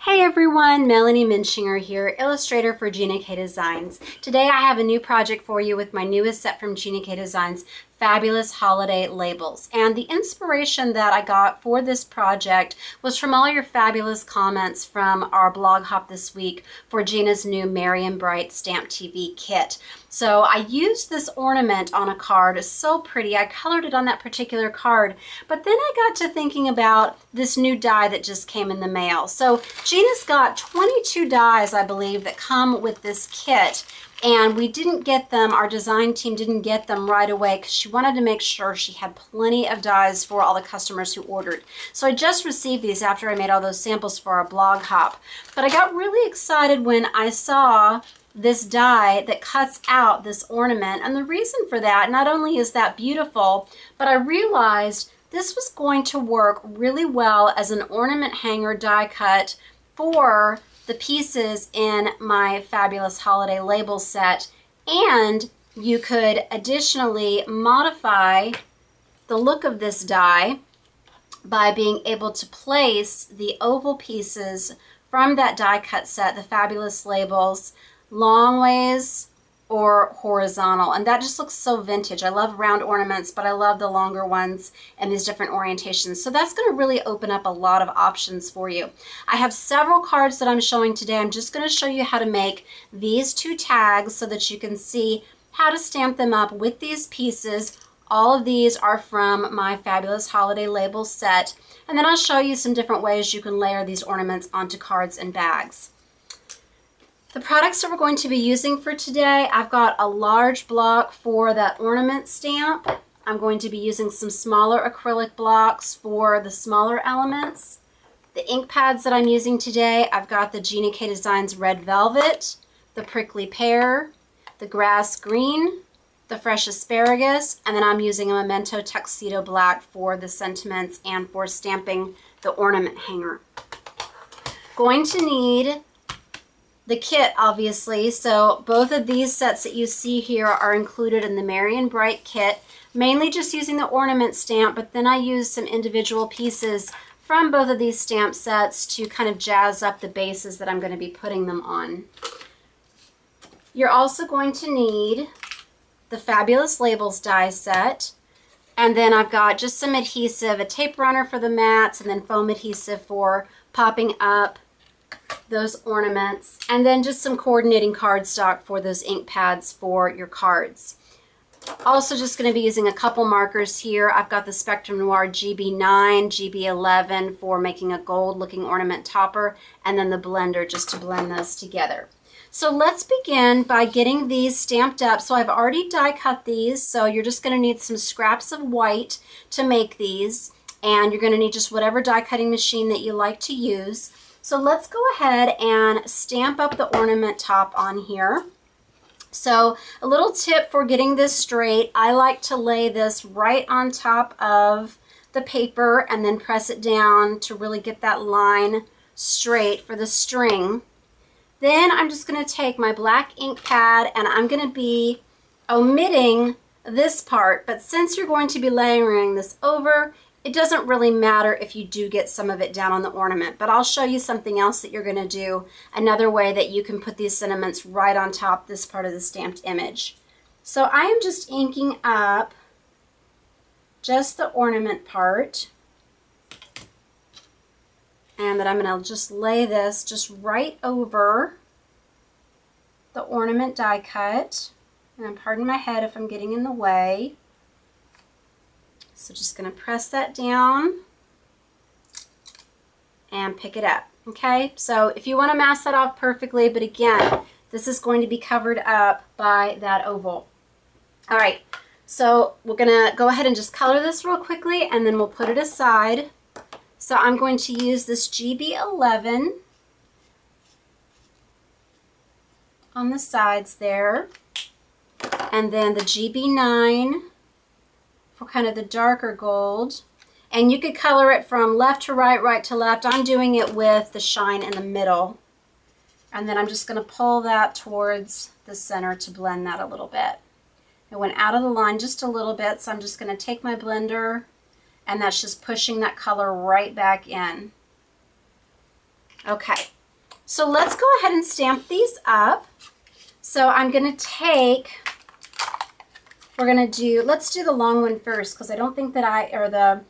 Hey everyone, Melanie Muenchinger here, illustrator for Gina K Designs. Today I have a new project for you with my newest set from Gina K Designs, Fabulous Holiday Labels. And the inspiration that I got for this project was from all your fabulous comments from our blog hop this week for Gina's new Merry Bright StampTV kit. So I used this ornament on a card. It's so pretty. I colored it on that particular card, but then I got to thinking about this new die that just came in the mail. So Gina's got 22 dies, I believe, that come with this kit. And we didn't get them, our design team didn't get them right away because she wanted to make sure she had plenty of dies for all the customers who ordered. So I just received these after I made all those samples for our blog hop. But I got really excited when I saw this die that cuts out this ornament. And the reason for that, not only is that beautiful, but I realized this was going to work really well as an ornament hanger die cut for the pieces in my Fabulous Holiday Label set. And you could additionally modify the look of this die by being able to place the oval pieces from that die cut set, the Fabulous Labels, long ways or horizontal, and that just looks so vintage. I love round ornaments, but I love the longer ones and these different orientations. So that's going to really open up a lot of options for you. I have several cards that I'm showing today. I'm just going to show you how to make these two tags so that you can see how to stamp them up with these pieces. All of these are from my Fabulous Holiday Label set, and then I'll show you some different ways you can layer these ornaments onto cards and bags. The products that we're going to be using for today, I've got a large block for that ornament stamp. I'm going to be using some smaller acrylic blocks for the smaller elements. The ink pads that I'm using today, I've got the Gina K Designs Red Velvet, the Prickly Pear, the Grass Green, the Fresh Asparagus, and then I'm using a Memento Tuxedo Black for the sentiments and for stamping the ornament hanger. Going to need the kit, obviously, so both of these sets that you see here are included in the Merry and Bright kit, mainly just using the ornament stamp, but then I use some individual pieces from both of these stamp sets to kind of jazz up the bases that I'm going to be putting them on. You're also going to need the Fabulous Labels die set, and then I've got just some adhesive, a tape runner for the mats, and then foam adhesive for popping up those ornaments, and then just some coordinating cardstock for those ink pads for your cards. Also just going to be using a couple markers here. I've got the Spectrum Noir GB9, GB11 for making a gold looking ornament topper, and then the blender just to blend those together. So let's begin by getting these stamped up. So I've already die cut these, so you're just going to need some scraps of white to make these, and you're going to need just whatever die cutting machine that you like to use. So let's go ahead and stamp up the ornament top on here. So a little tip for getting this straight, I like to lay this right on top of the paper and then press it down to really get that line straight for the string. Then I'm just going to take my black ink pad and I'm going to be omitting this part, but since you're going to be layering this over, it doesn't really matter if you do get some of it down on the ornament, but I'll show you something else that you're going to do, another way that you can put these sentiments right on top this part of the stamped image. So I am just inking up just the ornament part, and then I'm going to just lay this just right over the ornament die cut, and pardon my head if I'm getting in the way. So just going to press that down and pick it up. Okay, so if you want to mask that off perfectly, but again, this is going to be covered up by that oval. All right, so we're going to go ahead and just color this real quickly and then we'll put it aside. So I'm going to use this GB11 on the sides there, and then the GB9 for kind of the darker gold, and you could color it from left to right, right to left. I'm doing it with the shine in the middle, and then I'm just going to pull that towards the center to blend that a little bit. It went out of the line just a little bit, so I'm just going to take my blender, and that's just pushing that color right back in. Okay, So let's go ahead and stamp these up. So I'm going to take, let's do the long one first, because I don't think that or the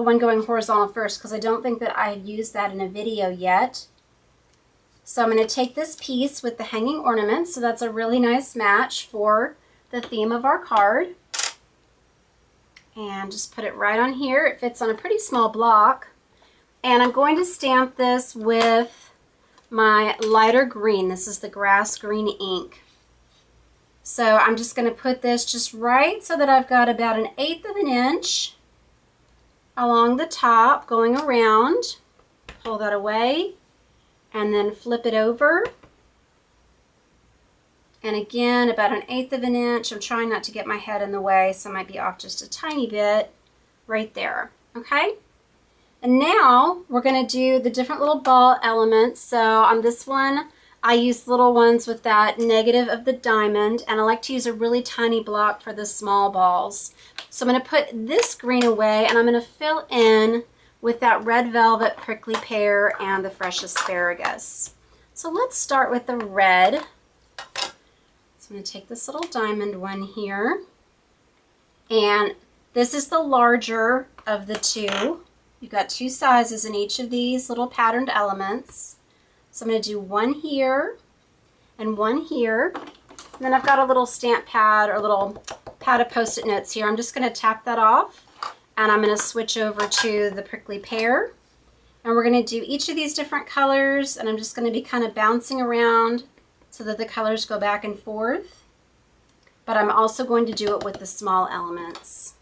one going horizontal first, because I don't think that I had used that in a video yet. So I'm going to take this piece with the hanging ornaments, so that's a really nice match for the theme of our card. And just put it right on here. It fits on a pretty small block. And I'm going to stamp this with my lighter green. This is the grass green ink. So I'm just going to put this just right so that I've got about 1/8 of an inch along the top going around. Pull that away and then flip it over. And again, about 1/8 of an inch. I'm trying not to get my head in the way, so I might be off just a tiny bit right there. Okay? And now we're going to do the different little ball elements. So on this one, I use little ones with that negative of the diamond, and I like to use a really tiny block for the small balls. So I'm going to put this green away, and I'm going to fill in with that red velvet, prickly pear, and the fresh asparagus. So let's start with the red. So I'm going to take this little diamond one here, and this is the larger of the two. You've got two sizes in each of these little patterned elements. So I'm going to do one here and one here. And then I've got a little stamp pad or little pad of Post-it notes here. I'm just going to tap that off, and I'm going to switch over to the prickly pear. And we're going to do each of these different colors, and I'm just going to be kind of bouncing around so that the colors go back and forth. But I'm also going to do it with the small elements.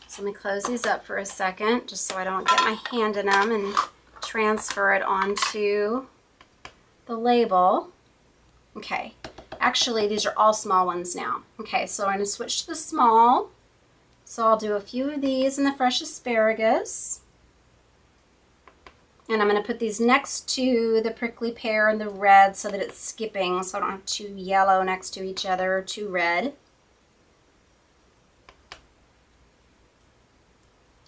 So let me close these up for a second just so I don't get my hand in them and transfer it onto the label. Okay, actually these are all small ones now. Okay, so I'm going to switch to the small. So I'll do a few of these in the fresh asparagus. And I'm going to put these next to the prickly pear and the red so that it's skipping, so I don't have two yellow next to each other or two red.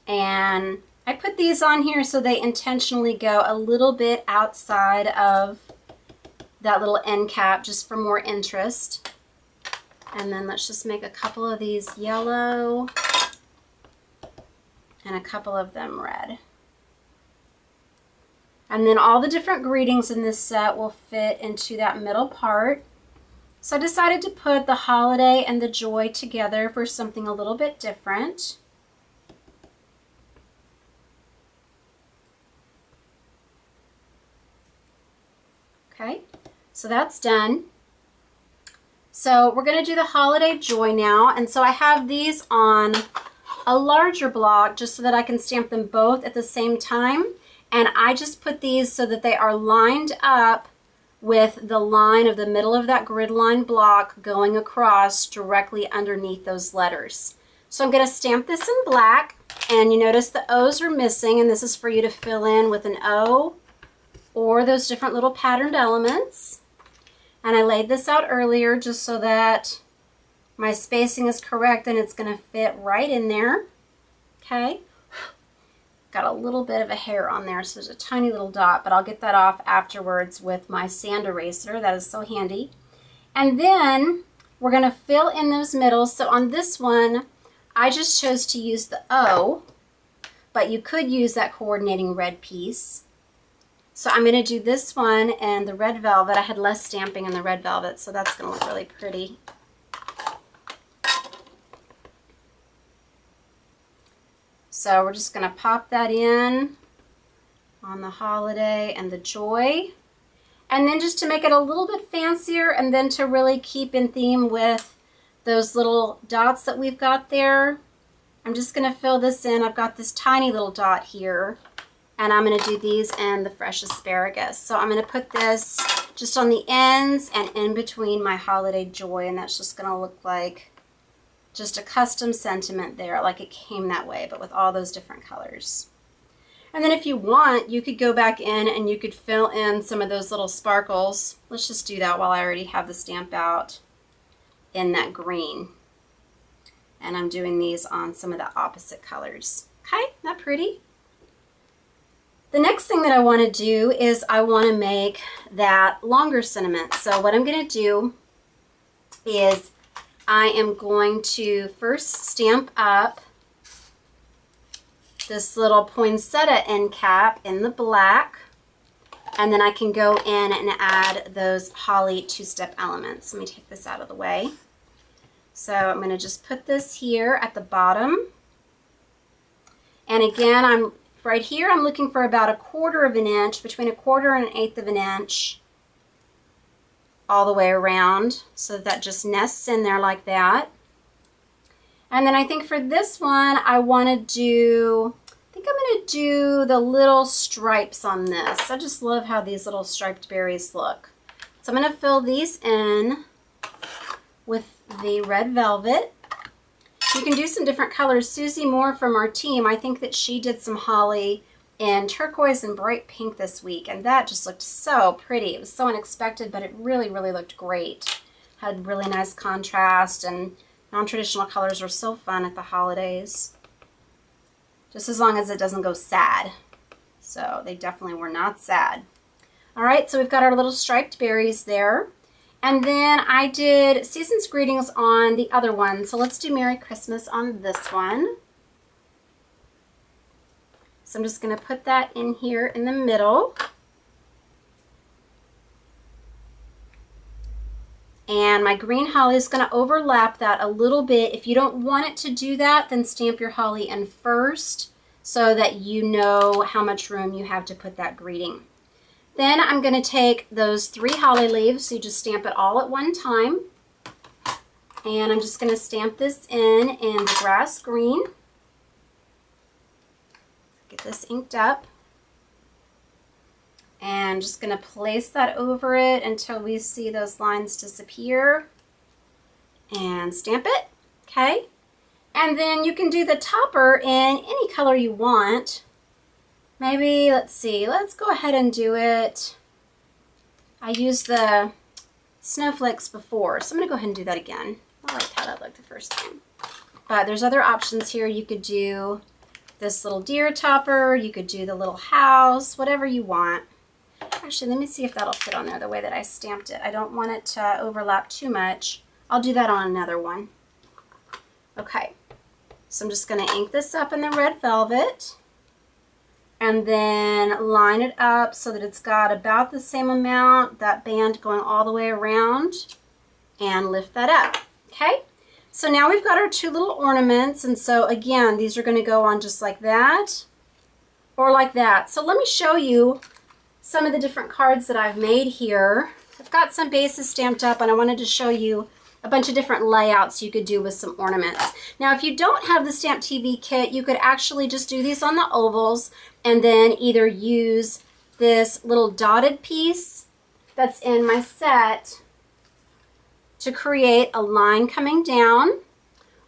And I put these on here so they intentionally go a little bit outside of that little end cap just for more interest. And then let's just make a couple of these yellow and a couple of them red. And then all the different greetings in this set will fit into that middle part. So I decided to put the holiday and the joy together for something a little bit different. Okay, so that's done. So we're going to do the holiday joy now. And so I have these on a larger block just so that I can stamp them both at the same time. And I just put these so that they are lined up with the line of the middle of that grid line block going across directly underneath those letters. So I'm going to stamp this in black, and you notice the O's are missing, and this is for you to fill in with an O or those different little patterned elements. And I laid this out earlier just so that my spacing is correct and it's going to fit right in there. Okay. Got a little bit of a hair on there, so there's a tiny little dot, but I'll get that off afterwards with my sand eraser. That is so handy. And then we're going to fill in those middles. So on this one, I just chose to use the O, but you could use that coordinating red piece. So I'm going to do this one and the red velvet. I had less stamping in the red velvet, so that's going to look really pretty. So we're just going to pop that in on the holiday and the joy. And then just to make it a little bit fancier and then to really keep in theme with those little dots that we've got there, I'm just going to fill this in. I've got this tiny little dot here, and I'm going to do these in the fresh asparagus. So I'm going to put this just on the ends and in between my holiday joy, and that's just going to look like just a custom sentiment there, like it came that way, but with all those different colors. And then if you want, you could go back in and you could fill in some of those little sparkles. Let's just do that while I already have the stamp out in that green. And I'm doing these on some of the opposite colors. Okay, isn't that pretty? The next thing that I want to do is I want to make that longer sentiment. So what I'm going to do is I am going to first stamp up this little poinsettia end cap in the black, and then I can go in and add those holly two-step elements. Let me take this out of the way. So I'm going to just put this here at the bottom. And again, I'm right here, I'm looking for about 1/4 of an inch, between 1/4 and 1/8 of an inch, all the way around, so that just nests in there like that. And then I think for this one, I want to do, I think I'm going to do the little stripes on this. I just love how these little striped berries look. So I'm going to fill these in with the red velvet. You can do some different colors. Susie Moore from our team, I think that she did some holly in turquoise and bright pink this week, and that just looked so pretty. It was so unexpected, but it really, really looked great. Had really nice contrast, and non-traditional colors are so fun at the holidays. Just as long as it doesn't go sad. So they definitely were not sad. All right, so we've got our little striped berries there. And then I did Season's Greetings on the other one. So let's do Merry Christmas on this one. So I'm just going to put that in here in the middle. And my green holly is going to overlap that a little bit. If you don't want it to do that, then stamp your holly in first so that you know how much room you have to put that greeting. Then I'm going to take those 3 holly leaves, so you just stamp it all at one time. And I'm just going to stamp this in the grass green. Get this inked up. And I'm just going to place that over it until we see those lines disappear. And stamp it, okay? And then you can do the topper in any color you want. Maybe, let's see, let's go ahead and do it. I used the snowflakes before, so I'm going to go ahead and do that again. I liked how that looked the first time. But there's other options here. You could do this little deer topper. You could do the little house, whatever you want. Actually, let me see if that'll fit on there the way that I stamped it. I don't want it to overlap too much. I'll do that on another one. Okay, so I'm just going to ink this up in the red velvet. And then line it up so that it's got about the same amount, that band going all the way around, and lift that up, okay? So now we've got our 2 little ornaments, and so again, these are gonna go on just like that, or like that. So let me show you some of the different cards that I've made here. I've got some bases stamped up, and I wanted to show you a bunch of different layouts you could do with some ornaments. Now, if you don't have the StampTV kit, you could actually just do these on the ovals and then either use this little dotted piece that's in my set to create a line coming down,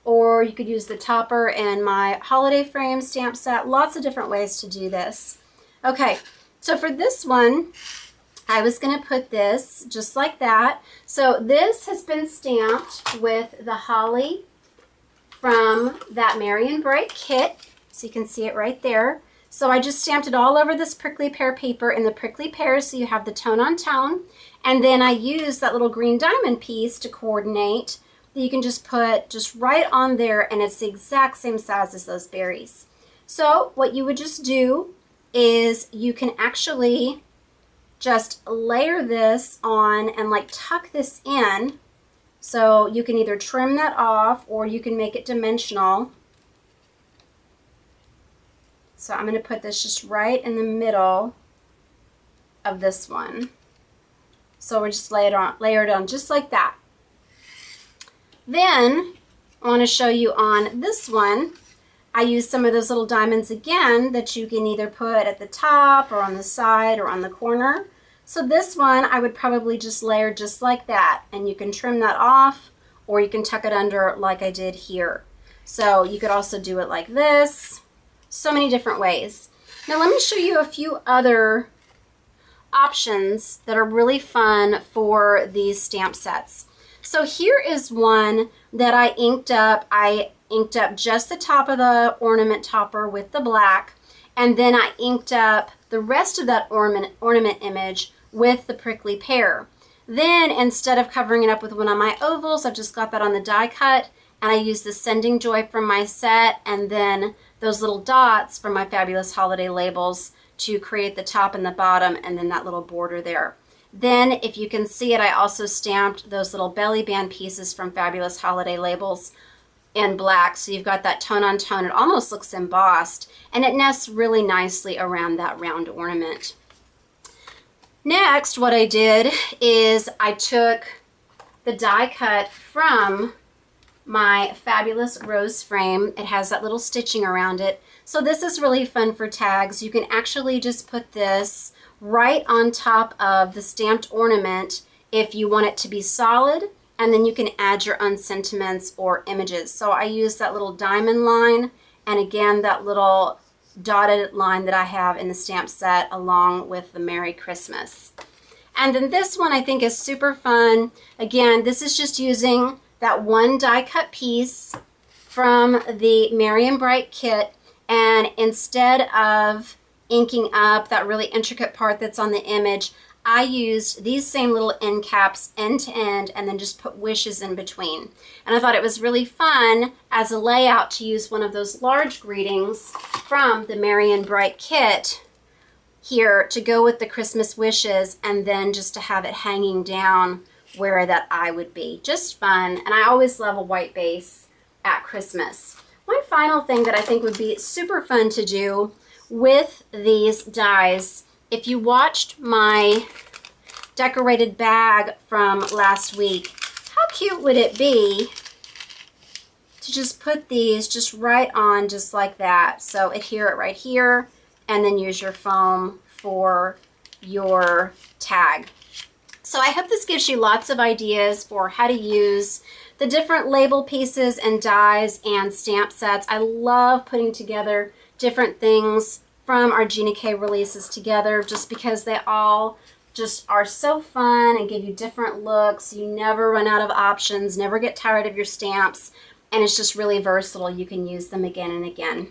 or you could use the topper in my holiday frame stamp set. Lots of different ways to do this. Okay, so for this one, I was going to put this just like that. So this has been stamped with the holly from that Merry Bright kit. So you can see it right there. So I just stamped it all over this prickly pear paper in the prickly pears, so you have the tone on tone. And then I used that little green diamond piece to coordinate that you can just put just right on there, and it's the exact same size as those berries. So what you would just do is you can actually just layer this on and like tuck this in. So you can either trim that off or you can make it dimensional. So I'm going to put this just right in the middle of this one. So we're just layered on just like that. Then I want to show you on this one, I used some of those little diamonds again that you can either put at the top or on the side or on the corner. So this one I would probably just layer just like that, and you can trim that off or you can tuck it under like I did here. So you could also do it like this. So many different ways. Now let me show you a few other options that are really fun for these stamp sets. So here is one that I inked up. I inked up just the top of the ornament topper with the black, and then I inked up the rest of that ornament image with the prickly pear. Then instead of covering it up with one of my ovals, I've just got that on the die cut, and I use the Sending Joy from my set and then those little dots from my Fabulous Holiday labels to create the top and the bottom, and then that little border there. Then if you can see it, I also stamped those little belly band pieces from Fabulous Holiday labels in black, so you've got that tone on tone. It almost looks embossed, and it nests really nicely around that round ornament. Next, what I did is I took the die cut from my Fabulous Rose frame. It has that little stitching around it. So this is really fun for tags. You can actually just put this right on top of the stamped ornament if you want it to be solid, and then you can add your own sentiments or images. So I use that little diamond line, and again that little dotted line that I have in the stamp set along with the Merry Christmas. And then this one I think is super fun. Again, this is just using that one die cut piece from the Merry Bright kit, and instead of inking up that really intricate part that's on the image, I used these same little end caps end to end and then just put wishes in between. And I thought it was really fun as a layout to use one of those large greetings from the Merry Bright kit here to go with the Christmas wishes, and then just to have it hanging down where that eye would be. Just fun, and I always love a white base at Christmas. One final thing that I think would be super fun to do with these dies, if you watched my decorated bag from last week, how cute would it be to just put these just right on just like that? So adhere it right here, and then use your foam for your tag. So I hope this gives you lots of ideas for how to use the different label pieces and dies and stamp sets. I love putting together different things from our Gina K releases together, just because they all just are so fun and give you different looks. You never run out of options, never get tired of your stamps, and it's just really versatile. You can use them again and again.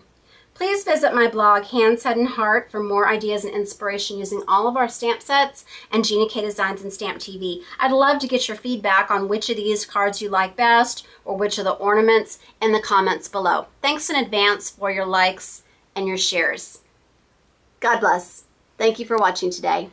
Please visit my blog, Hands, Head, and Heart, for more ideas and inspiration using all of our stamp sets and Gina K Designs and StampTV. I'd love to get your feedback on which of these cards you like best, or which of the ornaments, in the comments below. Thanks in advance for your likes and your shares. God bless. Thank you for watching today.